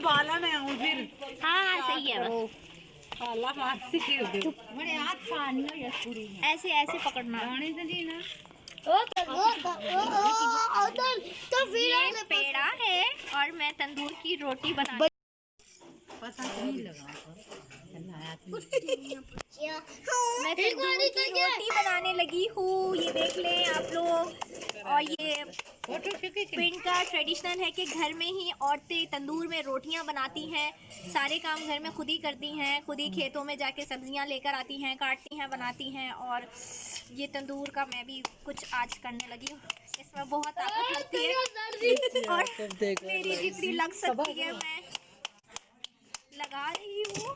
बाला में आऊं फिर। हाँ सही है बस। खाला मासी की होती बड़े हाथ पानी हो या पूरी ऐसे ऐसे पकड़ना। रानी तो जी ना तो फिर ये पेड़ा है और मैं तंदूर की रोटी बना पसंद नहीं लगा मैं तंदूर की रोटी बनाने लगी हूँ। ये देख लें आप लोग। और ये पिंड का ट्रेडिशनल है कि घर में ही औरतें तंदूर में रोटियां बनाती हैं। सारे काम घर में खुद ही करती हैं, खुद ही खेतों में जाके सब्जियां लेकर आती हैं, काटती हैं, बनाती हैं। और ये तंदूर का मैं भी कुछ आज करने लगी हूँ। इसमें बहुत ताकत लगती है और मेरी जितनी लग सकती है मैं लगा रही हूँ।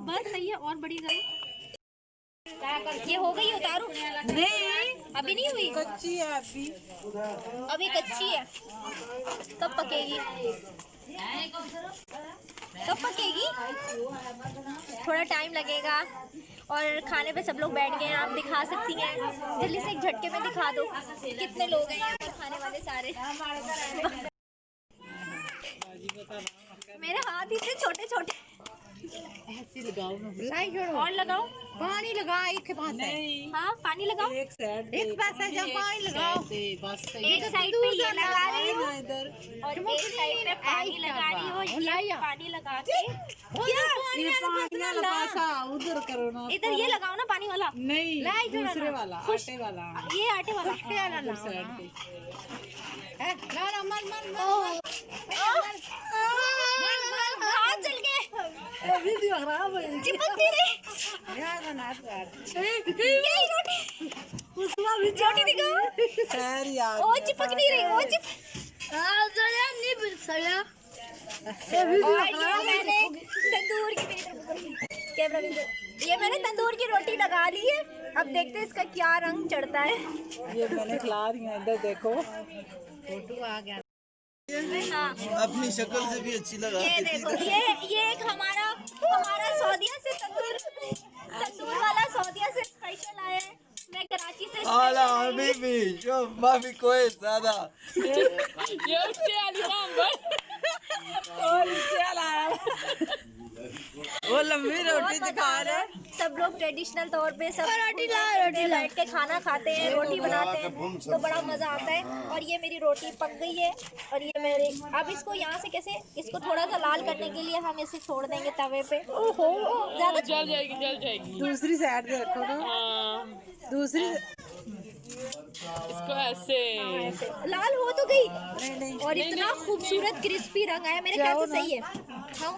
बस सही है और बड़ी गई। ये हो गई, उतारू? नहीं अभी नहीं हुई, कच्ची है अभी। अभी कच्ची है। कब पकेगी? कब पकेगी? थोड़ा टाइम लगेगा। और खाने पे सब लोग बैठ गए हैं। आप दिखा सकती हैं जल्दी से, एक झटके में दिखा दो कितने लोग हैं यहाँ पर खाने वाले सारे। मेरे हाथ इतने छोटे छोटे। ऐसे लगाओ ना। और लगाओ, पानी लगा एक पास है। हाँ पानी लगाओ। एक साइड एक पास है जब पानी लगाओ बस एक साइड पे ये लगा रही हूँ इधर और एक साइड पे पानी लगा रही हूँ। ये पानी लगा के ये पानी वाला पासा उधर करो ना। इधर ये लगाओ ना पानी वाला। नहीं दूसरे वाला आटे वाला। ये आटे वाला उधर साइड पे। हाथ जल गए, वीडियो खराब है। चिपक नहीं रही। यही रोटी, रोटी दिखाओ। खैर यार ओ चिपक नहीं रही, ओ चिपक। और ये मैंने तंदूर की कैमरा में ये मैंने तंदूर की रोटी लगा ली है। अब देखते हैं इसका क्या रंग चढ़ता है। ये मैंने खिला रही हूँ, इधर देखो। फोटो आ गया। हाँ अपनी शक्ल से भी अच्छी लगा। ये देखो, ये एक हमारा सऊदीया से तंदूर वाला सऊदीया से स्पेशल आया है। मैं कराची से आला हबीबी शो माफी कोई ज्यादा वो लंबी रोटी दिखा रहे हैं। सब लोग ट्रेडिशनल तौर पे सब रोटी बैठ के खाना खाते हैं, रोटी बनाते हैं तो बड़ा मजा आता है। और ये मेरी रोटी पक गई है और ये मेरे अब इसको यहाँ से कैसे इसको थोड़ा सा लाल करने के लिए हम इसे छोड़ देंगे तवे पे। ओहो ज्यादा जल जाएगी। दूसरी साइड पे रखो ना। दूसरी इसको ऐसे लाल हो तो गई नहीं और इतना खूबसूरत क्रिस्पी रंग आया। मेरे ख्याल से सही है। हाँ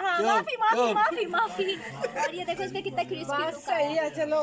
हाँ माफी माफी माफी माफी। और ये देखो इसका कितना क्रिस्पी सही है चलो।